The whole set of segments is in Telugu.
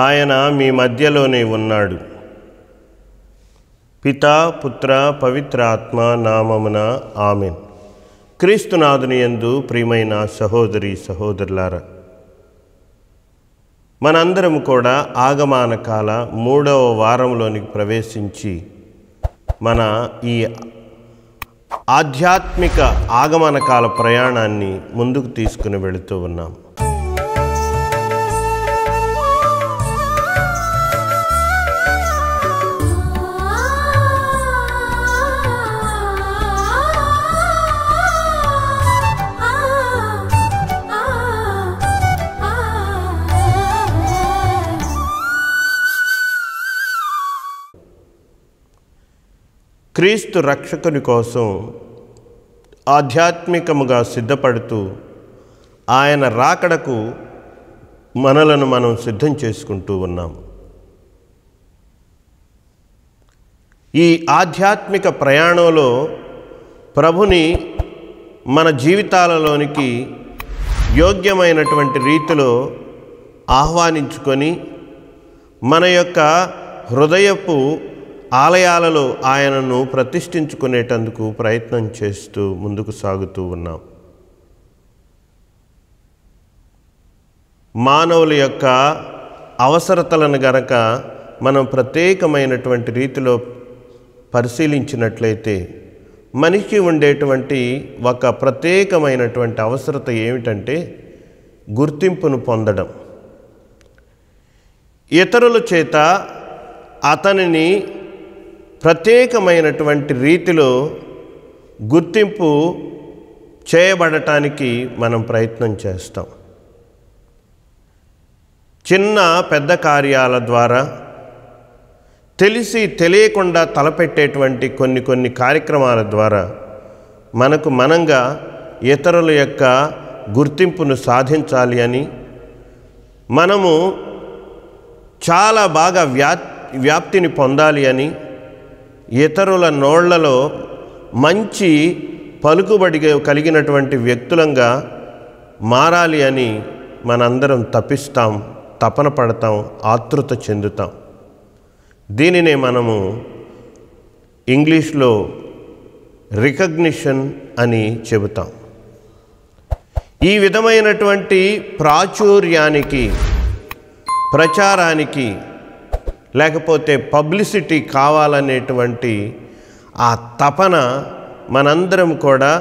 ఆయన మీ మధ్యలోనే ఉన్నాడు. పితా పుత్ర పవిత్ర ఆత్మ నామమున ఆమెన్. క్రీస్తునాథుని యందు ప్రియమైన సహోదరి సహోదరులారా, మనందరం కూడా ఆగమన కాల 3వ వారంలోనికి ప్రవేశించి మన ఈ ఆధ్యాత్మిక ఆగమన కాల ప్రయాణాన్ని ముందుకు తీసుకుని వెళుతూ ఉన్నాం. క్రీస్తు రక్షకుని కోసం ఆధ్యాత్మికముగా సిద్ధపడుతూ ఆయన రాకడకు మనలను మనం సిద్ధం చేసుకుంటూ ఉన్నాం. ఈ ఆధ్యాత్మిక ప్రయాణంలో ప్రభుని మన జీవితాలలోనికి యోగ్యమైనటువంటి రీతిలో ఆహ్వానించుకొని మన యొక్క హృదయపు ఆలయాలలో ఆయనను ప్రతిష్ఠించుకునేటందుకు ప్రయత్నం చేస్తూ ముందుకు సాగుతూ ఉన్నాం. మానవుల యొక్క అవసరతలను గనక మనం ప్రత్యేకమైనటువంటి రీతిలో పరిశీలించినట్లయితే మనిషి ఉండేటువంటి ఒక ప్రత్యేకమైనటువంటి అవసరత ఏమిటంటే గుర్తింపును పొందడం. ఇతరుల చేత అతనిని ప్రత్యేకమైనటువంటి రీతిలో గుర్తింపు చేయబడటానికి మనం ప్రయత్నం చేస్తాం. చిన్న పెద్ద కార్యాల ద్వారా తెలిసి తెలియకుండా తలపెట్టేటువంటి కొన్ని కార్యక్రమాల ద్వారా మనకు మనంగా ఇతరుల యొక్క గుర్తింపును సాధించాలి అని, మనము చాలా బాగా వ్యాప్తిని పొందాలి అని, ఇతరుల నోళ్లలో మంచి పలుకుబడి కలిగినటువంటి వ్యక్తులంగా మారాలి అని మనందరం తపిస్తాం, తపన పడతాం, ఆతృత చెందుతాం. దీనినే మనము ఇంగ్లీష్లో రికగ్నిషన్ అని చెబుతాం. ఈ విధమైనటువంటి ప్రాచుర్యానికి, ప్రచారానికి, లేకపోతే పబ్లిసిటీ కావాలనేటువంటి ఆ తపన మనందరం కూడా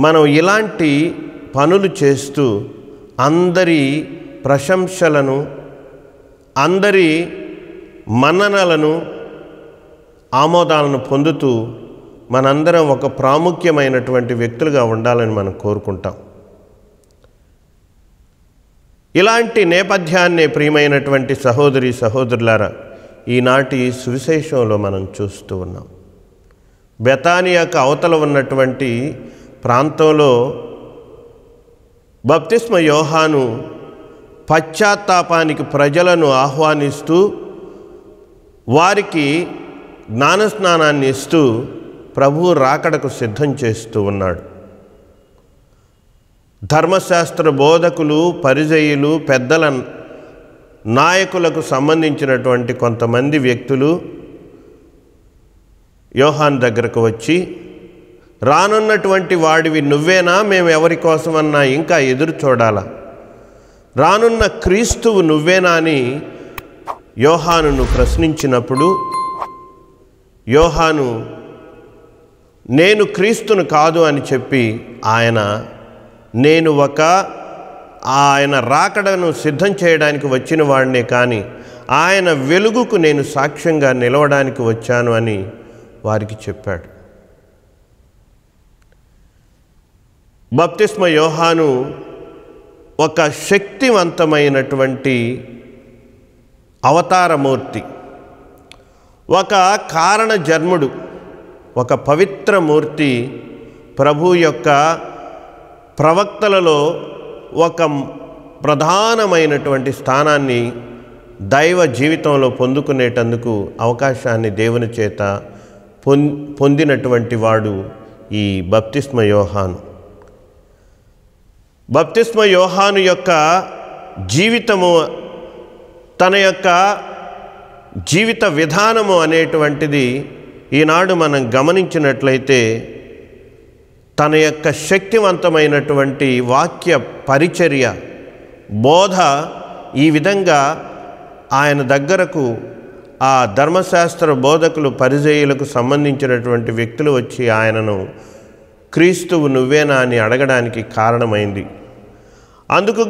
మనం ఇలాంటి పనులు చేస్తూ అందరి ప్రశంసలను, అందరి మన్ననలను, ఆమోదాలను పొందుతూ మనందరం ఒక ప్రాముఖ్యమైనటువంటి వ్యక్తులుగా ఉండాలని మనం కోరుకుంటాం. ఇలాంటి నేపథ్యాన్నే ప్రియమైనటువంటి సహోదరి సహోదరులారా ఈనాటి సువిశేషంలో మనం చూస్తూ ఉన్నాం. బెతానియాకు అవతల ఉన్నటువంటి ప్రాంతంలో బప్తిస్మ యోహాను పశ్చాత్తాపానికి ప్రజలను ఆహ్వానిస్తూ వారికి జ్ఞానస్నానాన్ని ఇస్తూ ప్రభువు రాకడకు సిద్ధం చేస్తూ ఉన్నాడు. ధర్మశాస్త్ర బోధకులు, పరిసయ్యులు, పెద్దల నాయకులకు సంబంధించినటువంటి కొంతమంది వ్యక్తులు యోహాను దగ్గరకు వచ్చి, రానున్నటువంటి వాడివి నువ్వేనా, మేము ఎవరి కోసమన్నా ఇంకా ఎదురు చూడాలా, రానున్న క్రీస్తువు నువ్వేనా అని యోహానును ప్రశ్నించినప్పుడు యోహాను నేను క్రీస్తును కాదు అని చెప్పి నేను ఆయన రాకడను సిద్ధం చేయడానికి వచ్చిన వాడినే కానీ ఆయన వెలుగుకు నేను సాక్ష్యంగా నిలవడానికి వచ్చాను అని వారికి చెప్పాడు. బప్తిస్మ యోహాను ఒక శక్తివంతమైనటువంటి అవతారమూర్తి, ఒక కారణ జన్ముడు, ఒక పవిత్రమూర్తి. ప్రభు యొక్క ప్రవక్తలలో ఒక ప్రధానమైనటువంటి స్థానాన్ని దైవ జీవితంలో పొందుకునేటందుకు అవకాశాన్ని దేవుని చేత పొందినటువంటి వాడు ఈ బప్తిస్మ యోహాను. బప్తిస్మ యోహాను యొక్క జీవితము తన యొక్క జీవిత విధానము అనేటువంటిది ఈనాడు మనం గమనించినట్లయితే తన యొక్క శక్తివంతమైనటువంటి వాక్య పరిచర్య బోధ ఈ విధంగా ఆయన దగ్గరకు ఆ ధర్మశాస్త్ర బోధకులు పరిసయ్యులకు సంబంధించినటువంటి వ్యక్తులు వచ్చి ఆయనను క్రీస్తువు నువ్వేనా అని అడగడానికి కారణమైంది. అందుకు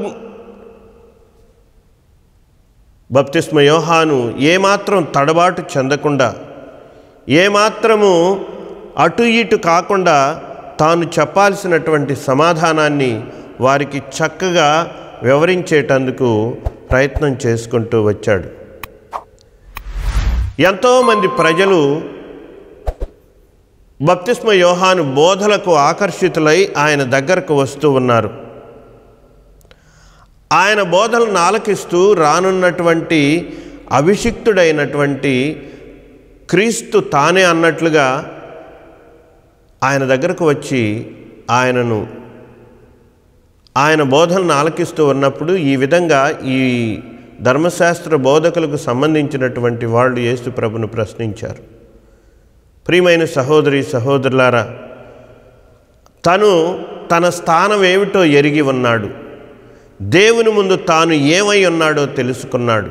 బప్తిస్మ యోహాను ఏమాత్రం తడబాటు చెందకుండా, ఏమాత్రము అటు ఇటు కాకుండా తాను చెప్పాల్సినటువంటి సమాధానాన్ని వారికి చక్కగా వివరించేటందుకు ప్రయత్నం చేసుకుంటూ వచ్చాడు. ఎంతోమంది ప్రజలు బప్తిస్మ యోహాను బోధలకు ఆకర్షితులై ఆయన దగ్గరకు వస్తూ ఉన్నారు. ఆయన బోధలను ఆలకిస్తూ రానున్నటువంటి అభిషిక్తుడైనటువంటి క్రీస్తు తానే అన్నట్లుగా ఆయన దగ్గరకు వచ్చి ఆయన బోధనను ఆలకిస్తూ ఉన్నప్పుడు ఈ విధంగా ఈ ధర్మశాస్త్ర బోధకులకు సంబంధించినటువంటి వాళ్ళు యేసు ప్రభును ప్రశ్నించారు. ప్రియమైన సహోదరి సహోదరులారా, తన స్థానం ఏమిటో ఎరిగి ఉన్నాడు. దేవుని ముందు తాను ఏమై ఉన్నాడో తెలుసుకున్నాడు.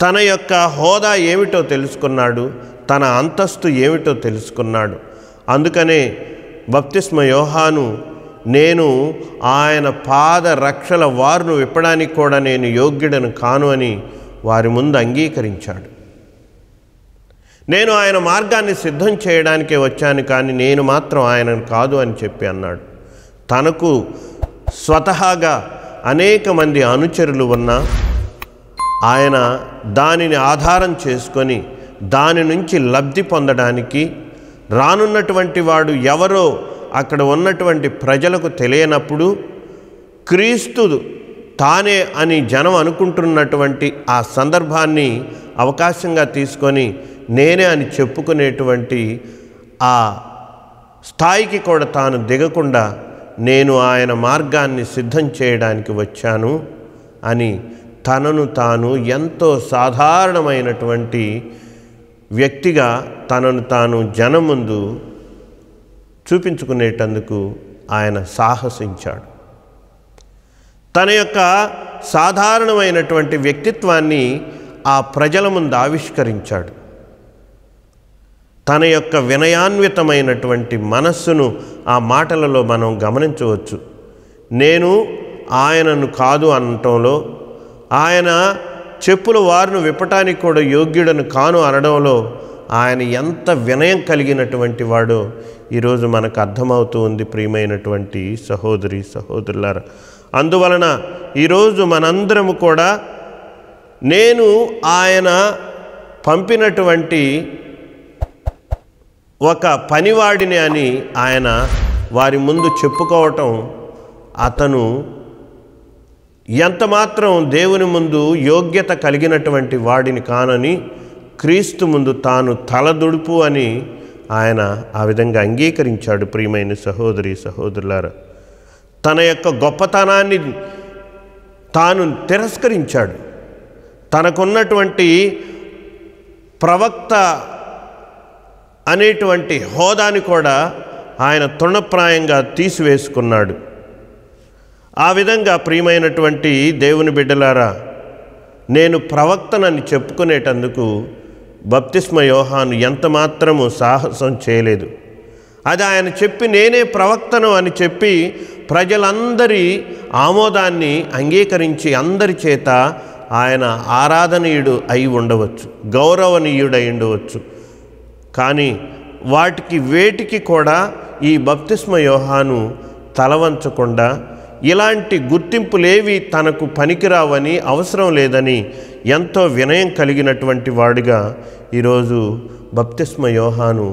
తన యొక్క హోదా ఏమిటో తెలుసుకున్నాడు. తన అంతస్తు ఏమిటో తెలుసుకున్నాడు. అందుకనే బప్తిస్మ యోహాను నేను ఆయన పాద రక్షల వారును విప్పడానికి కూడా నేను యోగ్యుడను కాను అని వారి ముందు అంగీకరించాడు. నేను ఆయన మార్గాన్ని సిద్ధం చేయడానికే వచ్చాను, కానీ నేను మాత్రం ఆయనను కాదు అని చెప్పి అన్నాడు. తనకు స్వతహాగా అనేక మంది అనుచరులు ఉన్నా ఆయన దానిని ఆధారం చేసుకొని దాని నుంచి లబ్ధి పొందడానికి రానున్నటువంటి వాడు ఎవరో అక్కడ ఉన్నటువంటి ప్రజలకు తెలియనప్పుడు క్రీస్తు తానే అని జనం అనుకుంటున్నటువంటి ఆ సందర్భాన్ని అవకాశంగా తీసుకొని నేనే అని చెప్పుకునేటువంటి ఆ స్థాయికి కూడా తాను దిగకుండా నేను ఆయన మార్గాన్ని సిద్ధం చేయడానికి వచ్చాను అని తనను తాను ఎంతో సాధారణమైనటువంటి వ్యక్తిగా తనను తాను జనం ముందు చూపించుకునేటందుకు ఆయన సాహసించాడు. తన యొక్క సాధారణమైనటువంటి వ్యక్తిత్వాన్ని ఆ ప్రజల ముందు ఆవిష్కరించాడు. తన యొక్క వినయాన్వితమైనటువంటి మనస్సును ఆ మాటలలో మనం గమనించవచ్చు. నేను ఆయనను కాదు అనటంలో, ఆయన చెప్పుల వారును విప్పటానికి కూడా యోగ్యుడను కాను అనడంలో ఆయన ఎంత వినయం కలిగినటువంటి వాడో ఈరోజు మనకు అర్థమవుతూ ఉంది. ప్రియమైనటువంటి సహోదరి సహోదరులారా, అందువలన ఈరోజు మనందరము కూడా నేను ఆయన పంపినటువంటి ఒక పనివాడిని అని ఆయన వారి ముందు చెప్పుకోవటం, అతను ఎంతమాత్రం దేవుని ముందు యోగ్యత కలిగినటువంటి వాడిని కానని క్రీస్తు ముందు తాను తలదుడుపు అని ఆయన ఆ విధంగా అంగీకరించాడు. ప్రియమైన సహోదరి సహోదరులారా, తన యొక్క గొప్పతనాన్ని తాను తిరస్కరించాడు. తనకున్నటువంటి ప్రవక్త అనేటువంటి హోదాని కూడా ఆయన తృణప్రాయంగా తీసివేసుకున్నాడు. ఆ విధంగా ప్రియమైనటువంటి దేవుని బిడ్డలారా, నేను ప్రవక్తనని చెప్పుకునేటందుకు బప్తిస్మ యోహాను ఎంత మాత్రము సాహసం చేయలేదు. అది ఆయన చెప్పి నేనే ప్రవక్తను అని చెప్పి ప్రజలందరి ఆమోదాన్ని అంగీకరించి అందరి చేత ఆయన ఆరాధనీయుడు అయి ఉండవచ్చు, గౌరవనీయుడై ఉండవచ్చు. కానీ వేటికి కూడా ఈ బప్తిస్మ యోహాను తలవంచకుండా ఇలాంటి గుర్తింపులేవి తనకు పనికిరావని, అవసరం లేదని ఎంతో వినయం కలిగినటువంటి వాడిగా ఈరోజు బప్తిస్మ యోహాను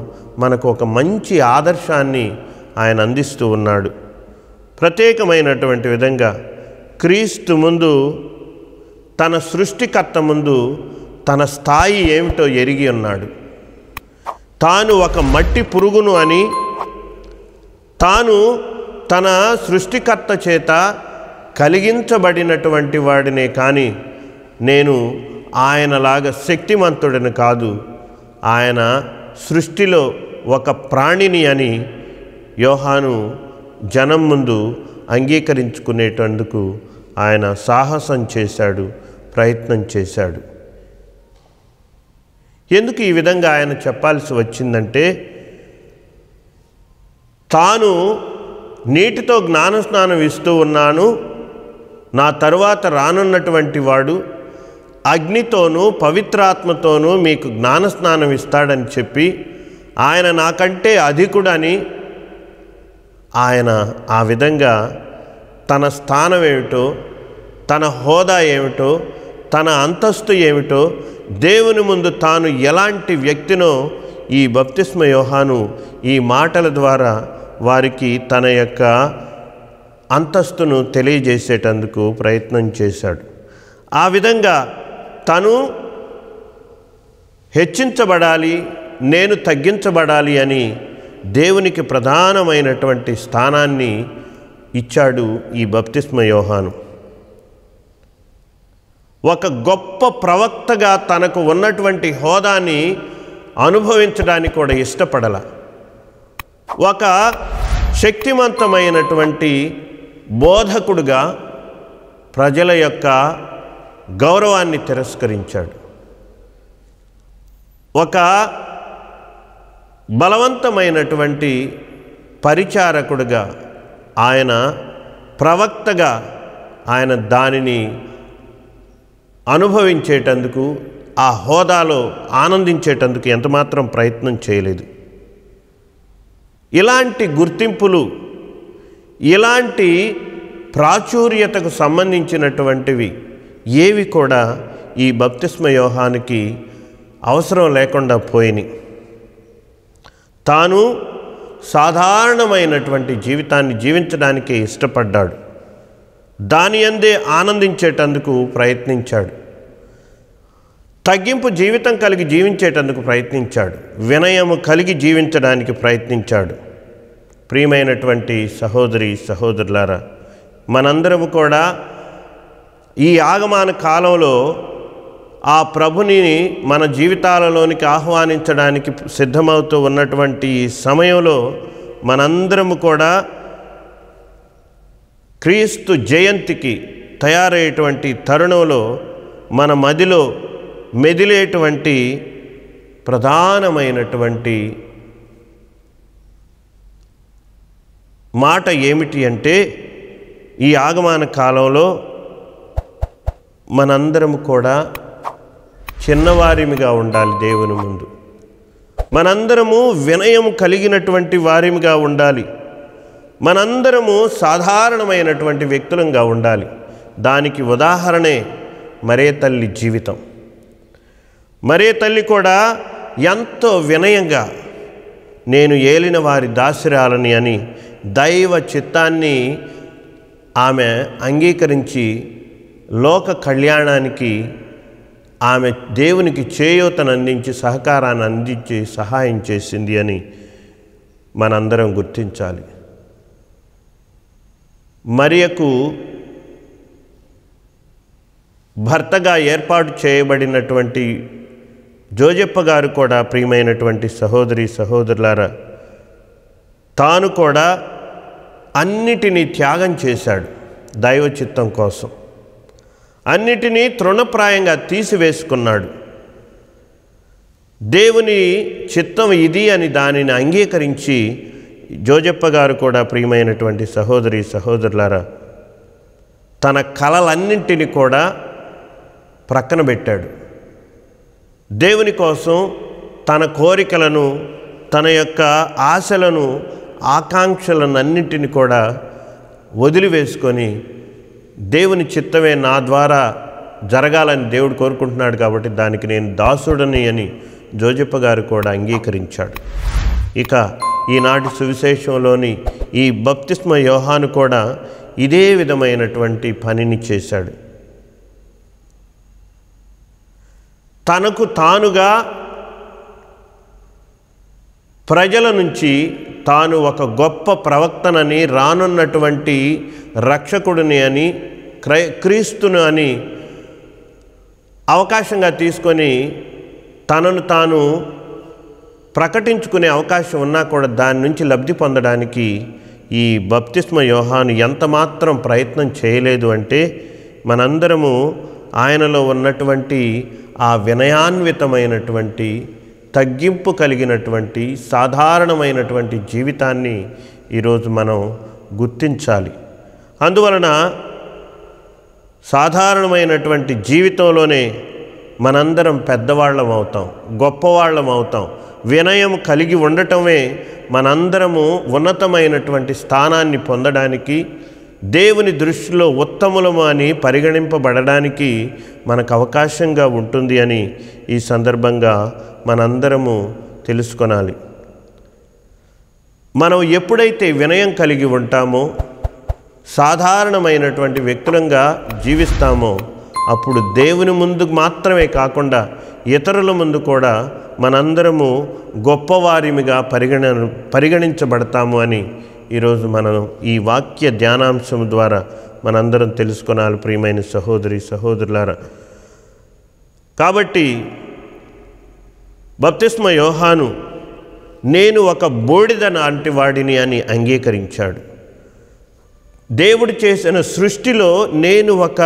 మనకు ఒక మంచి ఆదర్శాన్ని ఆయన అందిస్తూ ఉన్నాడు. ప్రత్యేకమైనటువంటి విధంగా క్రీస్తు ముందు, తన సృష్టికర్త ముందు తన స్థాయి ఏమిటో ఎరిగి ఉన్నాడు. తాను ఒక మట్టి పురుగును అని, తాను తన సృష్టికర్త చేత కలిగించబడినటువంటి వాడినే కానీ నేను ఆయనలాగా శక్తిమంతుడని కాదు, ఆయన సృష్టిలో ఒక ప్రాణిని అని యోహాను జనం ముందు అంగీకరించుకునేటందుకు ఆయన సాహసం చేశాడు, ప్రయత్నం చేశాడు. ఎందుకు ఈ విధంగా ఆయన చెప్పాల్సి వచ్చిందంటే, తాను నీటితో జ్ఞానస్నానం ఇస్తూ ఉన్నాను, నా తరువాత రానున్నటువంటి వాడు అగ్నితోనూ పవిత్రాత్మతోనూ మీకు జ్ఞానస్నానం ఇస్తాడని చెప్పి ఆయన నాకంటే అధికుడని ఆయన ఆ విధంగా తన స్థానం ఏమిటో, తన హోదా ఏమిటో, తన అంతస్తు ఏమిటో, దేవుని ముందు తాను ఎలాంటి వ్యక్తినో ఈ బప్తిస్మ యోహాను ఈ మాటల ద్వారా వారికి తన యొక్క అంతస్తును తెలియజేసేటందుకు ప్రయత్నం చేశాడు. ఆ విధంగా తను హెచ్చించబడాలి, నేను తగ్గించబడాలి అని దేవునికి ప్రధానమైనటువంటి స్థానాన్ని ఇచ్చాడు ఈ బప్తిస్మ యోహాను. ఒక గొప్ప ప్రవక్తగా తనకు ఉన్నటువంటి హోదాని అనుభవించడానికి కూడా ఇష్టపడల. ఒక శక్తివంతమైనటువంటి బోధకుడుగా ప్రజల యొక్క గౌరవాన్ని తిరస్కరించాడు. ఒక బలవంతమైనటువంటి పరిచారకుడుగా, ఆయన ప్రవక్తగా ఆయన దానిని అనుభవించేటందుకు, ఆ హోదాలో ఆనందించేటందుకు ఎంతమాత్రం ప్రయత్నం చేయలేదు. ఇలాంటి గుర్తింపులు, ఇలాంటి ప్రాచుర్యతకు సంబంధించినటువంటివి ఏవి కూడా ఈ బప్తిస్మ యోహానికి అవసరం లేకుండా పోయినాయి. తాను సాధారణమైనటువంటి జీవితాన్ని జీవించడానికి ఇష్టపడ్డాడు. దాని యందే ఆనందించేటందుకు ప్రయత్నించాడు. తగ్గింపు జీవితం కలిగి జీవించేటందుకు ప్రయత్నించాడు. వినయము కలిగి జీవించడానికి ప్రయత్నించాడు. ప్రియమైనటువంటి సహోదరి సహోదరులారా, మనందరము కూడా ఈ ఆగమన కాలంలో ఆ ప్రభుని మన జీవితాలలోనికి ఆహ్వానించడానికి సిద్ధమవుతూ ఉన్నటువంటి ఈ సమయంలో మనందరము కూడా క్రీస్తు జయంతికి తయారయ్యేటువంటి తరుణంలో మన మదిలో మెదిలేటువంటి ప్రధానమైనటువంటి మాట ఏమిటి అంటే, ఈ ఆగమన కాలంలో మనందరము కూడా చిన్నవారిమిగా ఉండాలి. దేవుని ముందు మనందరము వినయం కలిగినటువంటి వారిమిగా ఉండాలి. మనందరము సాధారణమైనటువంటి వ్యక్తులంగా ఉండాలి. దానికి ఉదాహరణే మరే తల్లి జీవితం. మరే తల్లి కూడా ఎంతో వినయంగా నేను ఏలిన వారి దాసిరాలని అని దైవ చిత్తాన్ని ఆమె అంగీకరించి లోక కళ్యాణానికి ఆమె దేవునికి చేయూతను అందించి, సహకారాన్ని అందించి సహాయం చేసింది అని మనందరం గుర్తించాలి. మరియకు భర్తగా ఏర్పాటు చేయబడినటువంటి జోజప్ప గారు కూడా, ప్రియమైనటువంటి సహోదరి సహోదరులారా, తాను కూడా అన్నిటినీ త్యాగం చేశాడు దైవ చిత్తం కోసం. అన్నిటినీ తృణప్రాయంగా తీసివేసుకున్నాడు. దేవుని చిత్తం ఇది అని దానిని అంగీకరించి జోజప్ప గారు కూడా, ప్రియమైనటువంటి సహోదరి సహోదరులారా, తన కలలన్నింటినీ కూడా ప్రక్కన పెట్టాడు. దేవుని కోసం తన కోరికలను, తన యొక్క ఆశలను, ఆకాంక్షలన్నింటినీ కూడా వదిలివేసుకొని, దేవుని చిత్తమే నా ద్వారా జరగాలని దేవుడు కోరుకుంటున్నాడు కాబట్టి దానికి నేను దాసుడని అని జోజప్ప గారు కూడా అంగీకరించాడు. ఇక ఈనాటి సువిశేషంలోని ఈ బప్తిస్మ యోహాను కూడా ఇదే విధమైనటువంటి పనిని చేశాడు. తనకు తానుగా ప్రజల నుంచి తాను ఒక గొప్ప ప్రవక్తనని, రానున్నటువంటి రక్షకుడిని అని, క్రీస్తును అని అవకాశంగా తీసుకొని తనను తాను ప్రకటించుకునే అవకాశం ఉన్నా కూడా దాని నుంచి లబ్ధి పొందడానికి ఈ బప్తిస్మ యోహాను ఎంత మాత్రం ప్రయత్నం చేయలేదు అంటే మనందరము ఆయనలో ఉన్నటువంటి ఆ వినయాన్వితమైనటువంటి తగ్గింపు కలిగినటువంటి సాధారణమైనటువంటి జీవితాన్ని ఈరోజు మనం గుర్తించాలి. అందువలన సాధారణమైనటువంటి జీవితంలోనే మనందరం పెద్దవాళ్ళం అవుతాం, గొప్పవాళ్ళం అవుతాం. వినయం కలిగి ఉండటమే మనందరము ఉన్నతమైనటువంటి స్థానాన్ని పొందడానికి, దేవుని దృష్టిలో ఉత్తములము అని పరిగణింపబడడానికి మనకు అవకాశంగా ఉంటుంది అని ఈ సందర్భంగా మనందరము తెలుసుకొనాలి. మనం ఎప్పుడైతే వినయం కలిగి ఉంటామో, సాధారణమైనటువంటి వ్యక్తులంగా జీవిస్తామో, అప్పుడు దేవుని ముందు మాత్రమే కాకుండా ఇతరుల ముందు కూడా మనందరము గొప్పవారిమిగా పరిగణించబడతాము అని ఈరోజు మనం ఈ వాక్య ధ్యానాంశం ద్వారా మనందరం తెలుసుకొనాలి ప్రియమైన సహోదరి సహోదరులారా. కాబట్టి బప్తిస్మ యోహాను నేను ఒక బూడిద లాంటి వాడిని అని అంగీకరించాడు. దేవుడు చేసిన సృష్టిలో నేను ఒక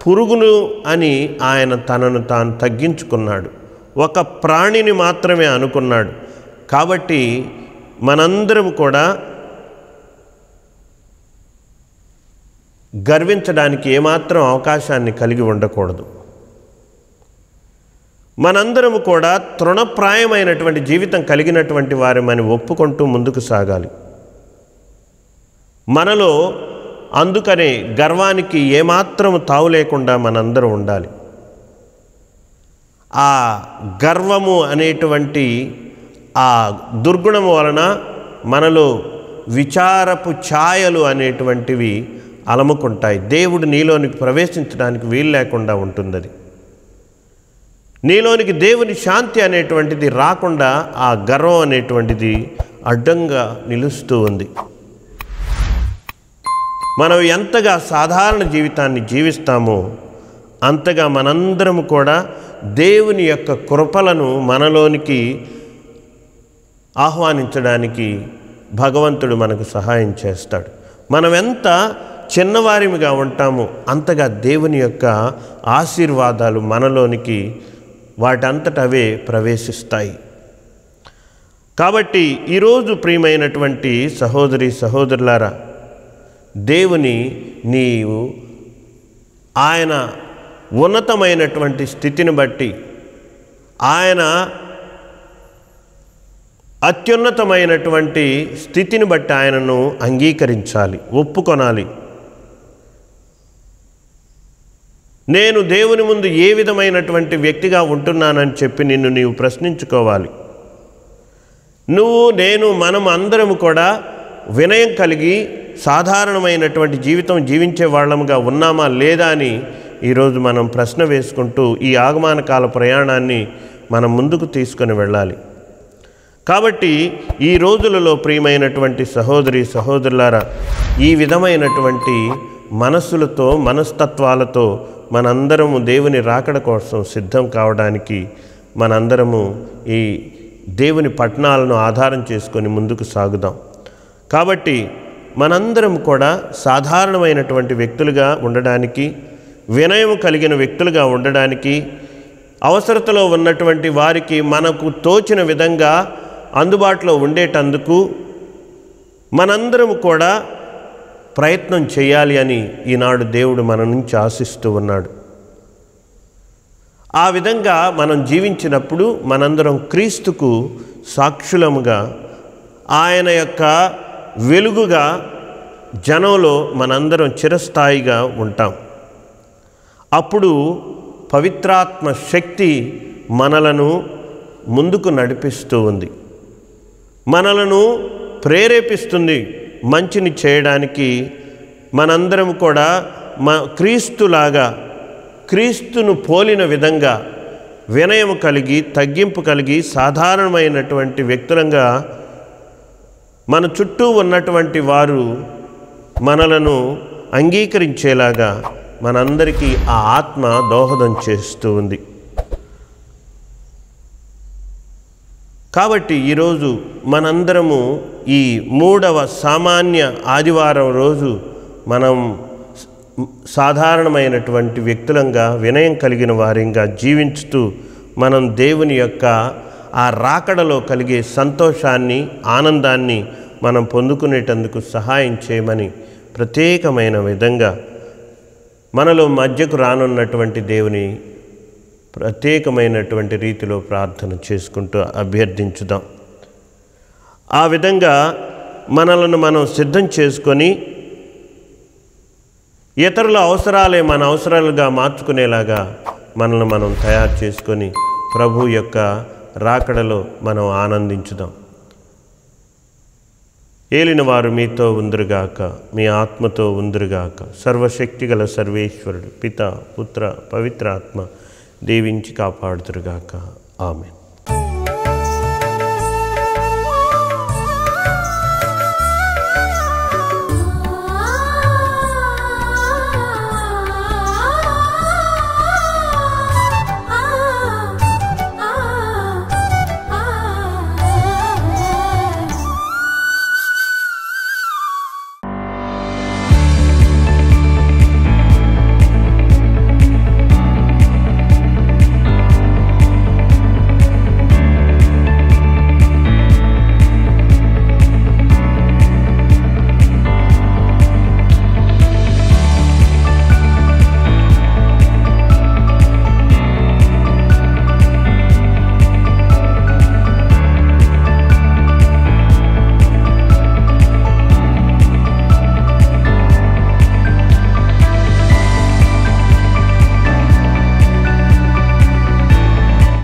పురుగును అని ఆయన తనను తాను తగ్గించుకున్నాడు. ఒక ప్రాణిని మాత్రమే అనుకున్నాడు. కాబట్టి మనందరం కూడా గర్వించడానికి ఏమాత్రం అవకాశాన్ని కలిగి ఉండకూడదు. మనందరము కూడా తృణప్రాయమైనటువంటి జీవితం కలిగినటువంటి వారిని ఒప్పుకుంటూ ముందుకు సాగాలి. మనలో అందుకనే గర్వానికి ఏమాత్రం తావు లేకుండా మనందరం ఉండాలి. ఆ గర్వము అనేటువంటి ఆ దుర్గుణము వలన మనలో విచారపు ఛాయలు అనేటువంటివి అలముకుంటాయి. దేవుడు నీలోనికి ప్రవేశించడానికి వీలు లేకుండా ఉంటుంది. నీలోనికి దేవుని శాంతి అనేటువంటిది రాకుండా ఆ గర్వం అనేటువంటిది అడ్డంగా నిలుస్తూ ఉంది. మనం ఎంతగా సాధారణ జీవితాన్ని జీవిస్తామో అంతగా మనందరము కూడా దేవుని యొక్క కృపలను మనలోనికి ఆహ్వానించడానికి భగవంతుడు మనకు సహాయం చేస్తాడు. మనం ఎంత చిన్నవారిగా ఉంటామో అంతగా దేవుని యొక్క ఆశీర్వాదాలు మనలోనికి వాటంతటవే ప్రవేశిస్తాయి. కాబట్టి ఈరోజు ప్రియమైనటువంటి సహోదరి సహోదరులారా, దేవుని నీవు ఆయన ఉన్నతమైనటువంటి స్థితిని బట్టి, ఆయన అత్యున్నతమైనటువంటి స్థితిని బట్టి ఆయనను అంగీకరించాలి, ఒప్పుకొనాలి. నేను దేవుని ముందు ఏ విధమైనటువంటి వ్యక్తిగా ఉంటున్నానని చెప్పి నిన్ను నీవు ప్రశ్నించుకోవాలి. నేను మనం అందరము కూడా వినయం కలిగి సాధారణమైనటువంటి జీవితం జీవించే వాళ్ళముగా ఉన్నామా లేదా అని ఈరోజు మనం ప్రశ్న వేసుకుంటూ ఈ ఆగమన కాల ప్రయాణాన్ని మనం ముందుకు తీసుకొని వెళ్ళాలి. కాబట్టి ఈ రోజులలో ప్రియమైనటువంటి సహోదరి సహోదరులారా, ఈ విధమైనటువంటి మనస్సులతో మనస్తత్వాలతో మనందరము దేవుని రాకడ కోసం సిద్ధం కావడానికి మనందరము ఈ దేవుని పట్టణాలను ఆధారం చేసుకొని ముందుకు సాగుదాం. కాబట్టి మనందరం కూడా సాధారణమైనటువంటి వ్యక్తులుగా ఉండడానికి, వినయం కలిగిన వ్యక్తులుగా ఉండడానికి, అవసరతలో ఉన్నటువంటి వారికి మనకు తోచిన విధంగా అందుబాటులో ఉండేటందుకు మనందరం కూడా ప్రయత్నం చేయాలి అని ఈనాడు దేవుడు మన నుంచి ఆశిస్తూ ఉన్నాడు. ఆ విధంగా మనం జీవించినప్పుడు మనందరం క్రీస్తుకు సాక్షులముగా, ఆయన యొక్క వెలుగుగా జనంలో మనందరం చిరస్థాయిగా ఉంటాం. అప్పుడు పవిత్రాత్మ శక్తి మనలను ముందుకు నడిపిస్తూ ఉంది, మనలను ప్రేరేపిస్తుంది మంచిని చేయడానికి. మనందరం కూడా క్రీస్తులాగా, క్రీస్తును పోలిన విధంగా వినయం కలిగి, తగ్గింపు కలిగి, సాధారణమైనటువంటి వ్యక్తులంగా మన చుట్టూ ఉన్నటువంటి వారు మనలను అంగీకరించేలాగా మనందరికీ ఆ ఆత్మ దోహదం చేస్తూ ఉంది. కాబట్టి ఈరోజు మనందరము ఈ 3వ సామాన్య ఆదివారం రోజు మనం సాధారణమైనటువంటి వ్యక్తులంగా, వినయం కలిగిన వారిగా జీవించుతూ మనం దేవుని యొక్క ఆ రాకడలో కలిగే సంతోషాన్ని, ఆనందాన్ని మనం పొందుకునేటందుకు సహాయం చేయమని ప్రత్యేకమైన విధంగా మనలో మధ్యకు రానున్నటువంటి దేవుని ప్రత్యేకమైనటువంటి రీతిలో ప్రార్థన చేసుకుంటూ అభ్యర్థించుదాం. ఆ విధంగా మనలను మనం సిద్ధం చేసుకొని ఇతరుల అవసరాలే మన అవసరాలుగా మార్చుకునేలాగా మనల్ని మనం తయారు చేసుకొని ప్రభు యొక్క రాకడలో మనం ఆనందించుదాం. ఏలిన వారు మీతో ఉందురుగాక, మీ ఆత్మతో ఉందురుగాక. సర్వశక్తిగల సర్వేశ్వరుడు పిత, పుత్ర, పవిత్ర ఆత్మ దీవించి కాపాడుదురుగాక. ఆమేన్.